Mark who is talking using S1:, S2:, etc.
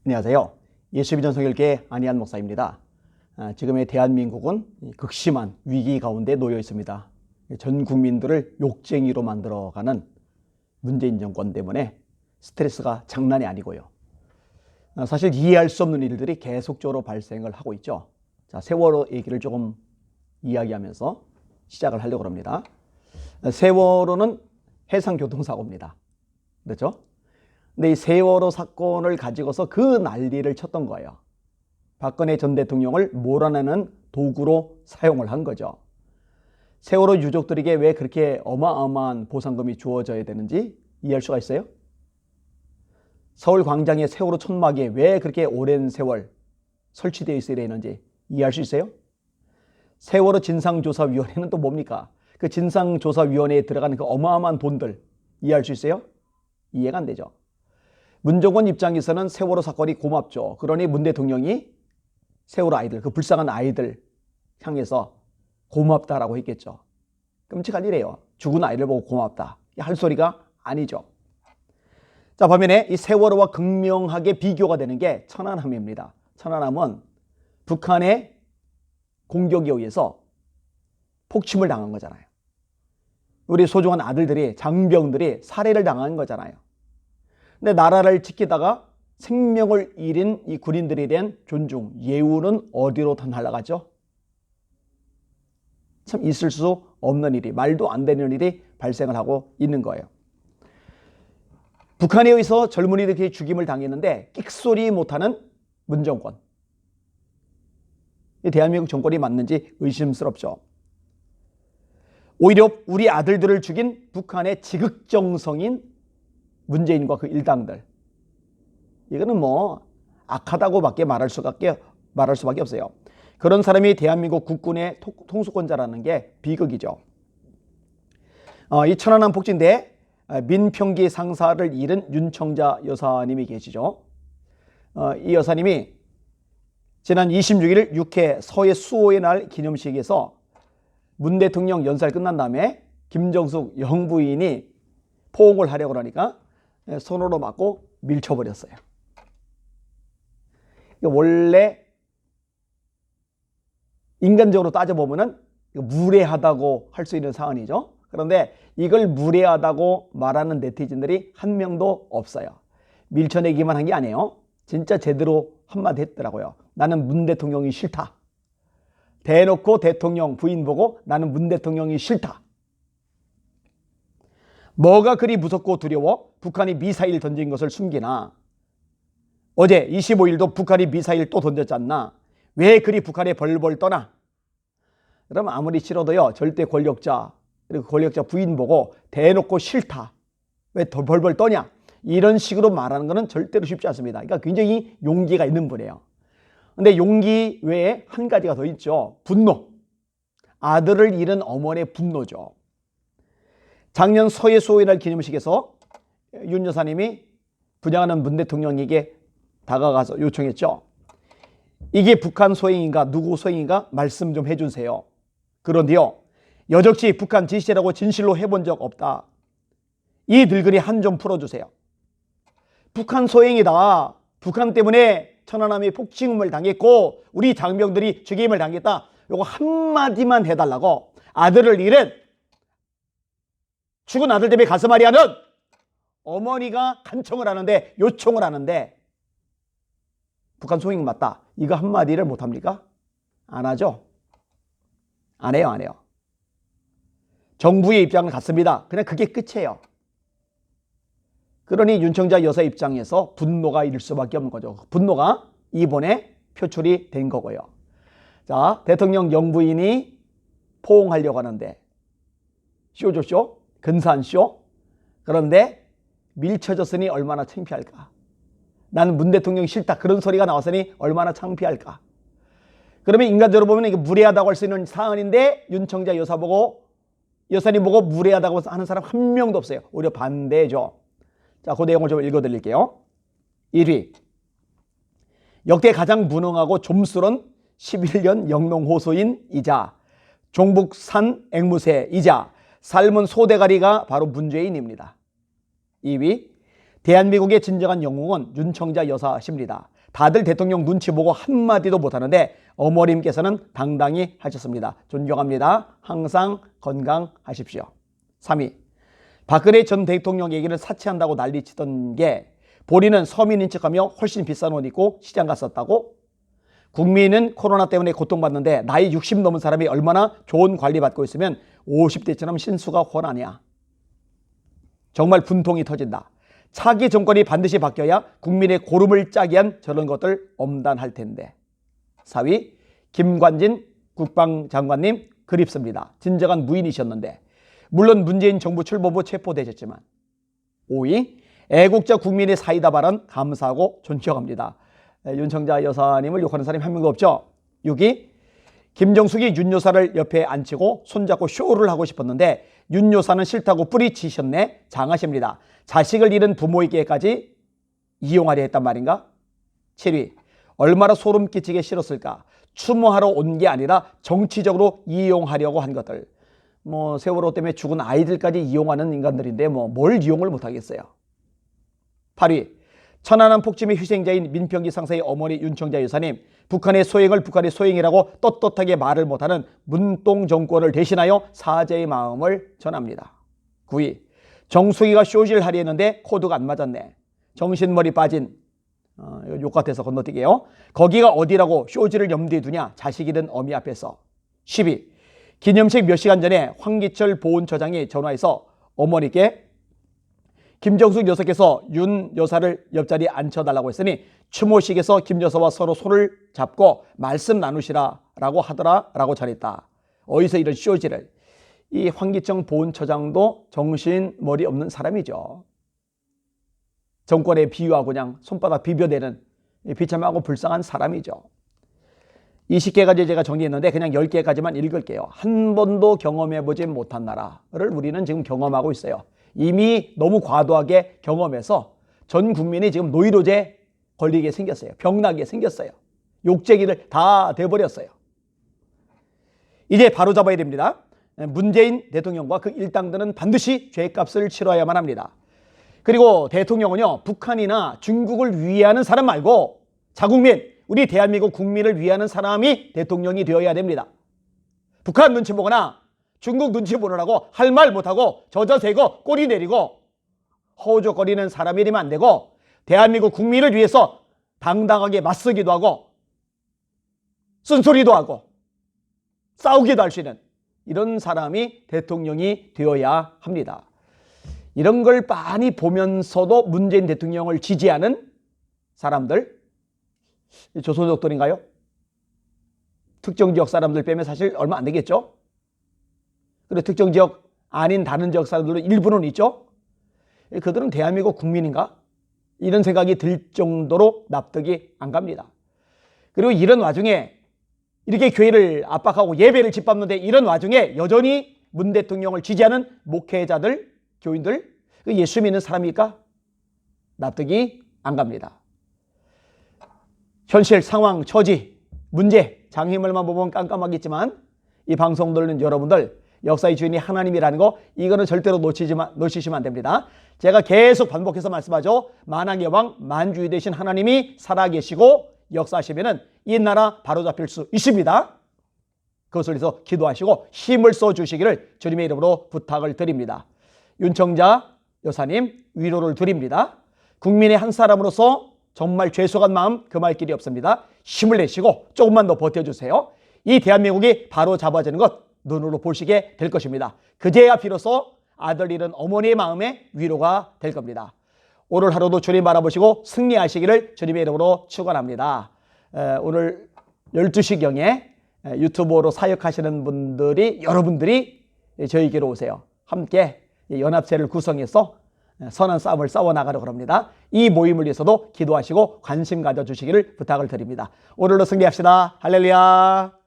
S1: 안녕하세요. 예수비전 성결교회 안희한 목사입니다. 지금의 대한민국은 극심한 위기 가운데 놓여 있습니다. 전 국민들을 욕쟁이로 만들어가는 문재인 정권 때문에 스트레스가 장난이 아니고요. 사실 이해할 수 없는 일들이 계속적으로 발생을 하고 있죠. 자, 세월호 얘기를 조금 이야기하면서 시작을 하려고 합니다. 세월호는 해상교통사고입니다. 그렇죠? 근데 이 세월호 사건을 가지고서 그 난리를 쳤던 거예요. 박근혜 전 대통령을 몰아내는 도구로 사용을 한 거죠. 세월호 유족들에게 왜 그렇게 어마어마한 보상금이 주어져야 되는지 이해할 수가 있어요? 서울 광장의 세월호 천막에 왜 그렇게 오랜 세월 설치되어 있어야 되는지 이해할 수 있어요? 세월호 진상조사위원회는 또 뭡니까? 그 진상조사위원회에 들어가는 그 어마어마한 돈들 이해할 수 있어요? 이해가 안 되죠. 문정권 입장에서는 세월호 사건이 고맙죠. 그러니 문 대통령이 세월호 아이들, 그 불쌍한 아이들 향해서 고맙다라고 했겠죠. 끔찍한 일이에요. 죽은 아이를 보고 고맙다. 할 소리가 아니죠. 자, 반면에 이 세월호와 극명하게 비교가 되는 게 천안함입니다. 천안함은 북한의 공격에 의해서 폭침을 당한 거잖아요. 우리 소중한 아들들이, 장병들이 살해를 당한 거잖아요. 근데 나라를 지키다가 생명을 잃은 이 군인들에 대한 존중, 예우는 어디로 다 날아가죠? 참 있을 수 없는 일이, 말도 안 되는 일이 발생을 하고 있는 거예요. 북한에 의해서 젊은이들이 죽임을 당했는데 끽소리 못하는 문정권. 이 대한민국 정권이 맞는지 의심스럽죠. 오히려 우리 아들들을 죽인 북한의 지극정성인 문재인과 그 일당들, 이거는 뭐 악하다고밖에 말할 수밖에 없어요. 그런 사람이 대한민국 국군의 통수권자라는 게 비극이죠. 이 천안함 폭진대에 민평기 상사를 잃은 윤청자 여사님이 계시죠. 이 여사님이 지난 26일 6회 서해 수호의 날 기념식에서 문 대통령 연설 끝난 다음에 김정숙 영부인이 포옹을 하려고 하니까 손으로 맞고 밀쳐버렸어요. 원래 인간적으로 따져보면 무례하다고 할 수 있는 사안이죠. 그런데 이걸 무례하다고 말하는 네티즌들이 한 명도 없어요. 밀쳐내기만 한 게 아니에요. 진짜 제대로 한마디 했더라고요. 나는 문 대통령이 싫다. 대놓고 대통령 부인 보고 나는 문 대통령이 싫다. 뭐가 그리 무섭고 두려워? 북한이 미사일 던진 것을 숨기나? 어제 25일도 북한이 미사일 또 던졌지 않나? 왜 그리 북한에 벌벌 떠나? 그럼 아무리 싫어도요, 절대 권력자, 그리고 권력자 부인 보고 대놓고 싫다. 왜 더 벌벌 떠냐? 이런 식으로 말하는 것은 절대로 쉽지 않습니다. 그러니까 굉장히 용기가 있는 분이에요. 근데 용기 외에 한 가지가 더 있죠. 분노. 아들을 잃은 어머니의 분노죠. 작년 서해 수호의 날 기념식에서 윤 여사님이 분양하는 문 대통령에게 다가가서 요청했죠. 이게 북한 소행인가 누구 소행인가 말씀 좀 해주세요. 그런데요, 여적지 북한 지시라고 진실로 해본 적 없다. 이 늙은이 한 좀 풀어주세요. 북한 소행이다. 북한 때문에 천안함이 폭침을 당했고 우리 장병들이 죽임을 당했다. 요거 한마디만 해달라고 아들을 잃은 죽은 아들 때문에 가슴 아리하는 어머니가 간청을 하는데, 요청을 하는데 북한 소행 맞다. 이거 한마디를 못합니까? 안 하죠? 안 해요, 안 해요. 정부의 입장은 같습니다. 그냥 그게 끝이에요. 그러니 윤청자 여사 입장에서 분노가 일 수밖에 없는 거죠. 분노가 이번에 표출이 된 거고요. 자, 대통령 영부인이 포옹하려고 하는데 쇼죠, 쇼? 근사한 쇼? 그런데 밀쳐졌으니 얼마나 창피할까? 나는 문 대통령이 싫다. 그런 소리가 나왔으니 얼마나 창피할까? 그러면 인간적으로 보면 이게 무례하다고 할 수 있는 사안인데 윤청자 여사님 보고 무례하다고 하는 사람 한 명도 없어요. 오히려 반대죠. 자, 그 내용을 좀 읽어드릴게요. 1위, 역대 가장 무능하고 좀스런 11년 영농호소인이자 종북산 앵무새이자 삶은 소대가리가 바로 문재인입니다. 2위, 대한민국의 진정한 영웅은 윤청자 여사십니다. 다들 대통령 눈치 보고 한마디도 못하는데 어머님께서는 당당히 하셨습니다. 존경합니다. 항상 건강하십시오. 3위, 박근혜 전 대통령 얘기를 사치한다고 난리치던 게 본인은 서민인 척하며 훨씬 비싼 옷 입고 시장 갔었다고? 국민은 코로나 때문에 고통받는데 나이 60 넘은 사람이 얼마나 좋은 관리받고 있으면 50대처럼 신수가 훤하냐. 정말 분통이 터진다. 차기 정권이 반드시 바뀌어야 국민의 고름을 짜게 한 저런 것들 엄단할 텐데. 4위, 김관진 국방장관님 그립습니다. 진정한 무인이셨는데 물론 문재인 정부 출범 후 체포되셨지만. 5위, 애국자 국민의 사이다 발언 감사하고 존경합니다. 윤청자 여사님을 욕하는 사람이 한 명도 없죠. 6위, 김정숙이 윤 여사를 옆에 앉히고 손잡고 쇼를 하고 싶었는데 윤 여사는 싫다고 뿌리치셨네. 장하십니다. 자식을 잃은 부모에게까지 이용하려 했단 말인가? 7위, 얼마나 소름 끼치게 싫었을까. 추모하러 온 게 아니라 정치적으로 이용하려고 한 것들. 세월호 때문에 죽은 아이들까지 이용하는 인간들인데 뭘 이용을 못하겠어요. 8위, 천안함 폭침의 희생자인 민평기 상사의 어머니 윤청자 여사님, 북한의 소행을 북한의 소행이라고 떳떳하게 말을 못하는 문동 정권을 대신하여 사죄의 마음을 전합니다. 9위, 정수기가 쇼질 하려 했는데 코드가 안 맞았네. 정신머리 빠진, 욕 같아서 건너뛰게요. 거기가 어디라고 쇼질을 염두에 두냐. 자식 잃은 어미 앞에서. 10위, 기념식 몇 시간 전에 황기철 보훈처장이 전화해서 어머니께 김정숙 여사께서 윤 여사를 옆자리에 앉혀달라고 했으니 추모식에서 김 여사와 서로 손을 잡고 말씀 나누시라라고 하더라라고 전했다. 어디서 이런 쇼지를. 이 황기정 보훈처장도 정신머리 없는 사람이죠. 정권에 비유하고 그냥 손바닥 비벼대는 비참하고 불쌍한 사람이죠. 20개까지 제가 정리했는데 그냥 10개까지만 읽을게요. 한 번도 경험해보지 못한 나라를 우리는 지금 경험하고 있어요. 이미 너무 과도하게 경험해서 전 국민이 지금 노이로제 걸리게 생겼어요. 병나게 생겼어요. 욕쟁이를 다 돼버렸어요. 이제 바로잡아야 됩니다. 문재인 대통령과 그 일당들은 반드시 죄값을 치러야만 합니다. 그리고 대통령은요, 북한이나 중국을 위하는 사람 말고 자국민, 우리 대한민국 국민을 위하는 사람이 대통령이 되어야 됩니다. 북한 눈치 보거나 중국 눈치 보느라고 할 말 못하고 젖어대고 꼬리 내리고 허우적거리는 사람이 되면 안 되고 대한민국 국민을 위해서 당당하게 맞서기도 하고 쓴소리도 하고 싸우기도 할 수 있는 이런 사람이 대통령이 되어야 합니다. 이런 걸 많이 보면서도 문재인 대통령을 지지하는 사람들, 조선족들인가요? 특정 지역 사람들 빼면 사실 얼마 안 되겠죠? 그리고 특정 지역 아닌 다른 지역 사람들도 일부는 있죠? 그들은 대한민국 국민인가? 이런 생각이 들 정도로 납득이 안 갑니다. 그리고 이런 와중에 이렇게 교회를 압박하고 예배를 짓밟는데 이런 와중에 여전히 문 대통령을 지지하는 목회자들, 교인들, 예수 믿는 사람일까? 납득이 안 갑니다. 현실, 상황, 처지, 문제, 장애물만 보면 깜깜하겠지만 이 방송 들는 여러분들 역사의 주인이 하나님이라는 거 이거는 절대로 놓치시면 안 됩니다. 제가 계속 반복해서 말씀하죠. 만왕의 왕 만주의 되신 하나님이 살아계시고 역사하시면은 이 나라 바로잡힐 수 있습니다. 그것을 위해서 기도하시고 힘을 써주시기를 주님의 이름으로 부탁을 드립니다. 윤청자 여사님 위로를 드립니다. 국민의 한 사람으로서 정말 죄송한 마음 금할 길이 없습니다. 힘을 내시고 조금만 더 버텨주세요. 이 대한민국이 바로 잡아지는 것 눈으로 보시게 될 것입니다. 그제야 비로소 아들 잃은 어머니의 마음에 위로가 될 겁니다. 오늘 하루도 주님 바라보시고 승리하시기를 주님의 이름으로 축원합니다. 오늘 12시경에 유튜브로 사역하시는 분들이 여러분들이 저에게로 오세요. 함께 연합체를 구성해서 선한 싸움을 싸워나가려고 합니다. 이 모임을 위해서도 기도하시고 관심 가져주시기를 부탁을 드립니다. 오늘도 승리합시다. 할렐루야.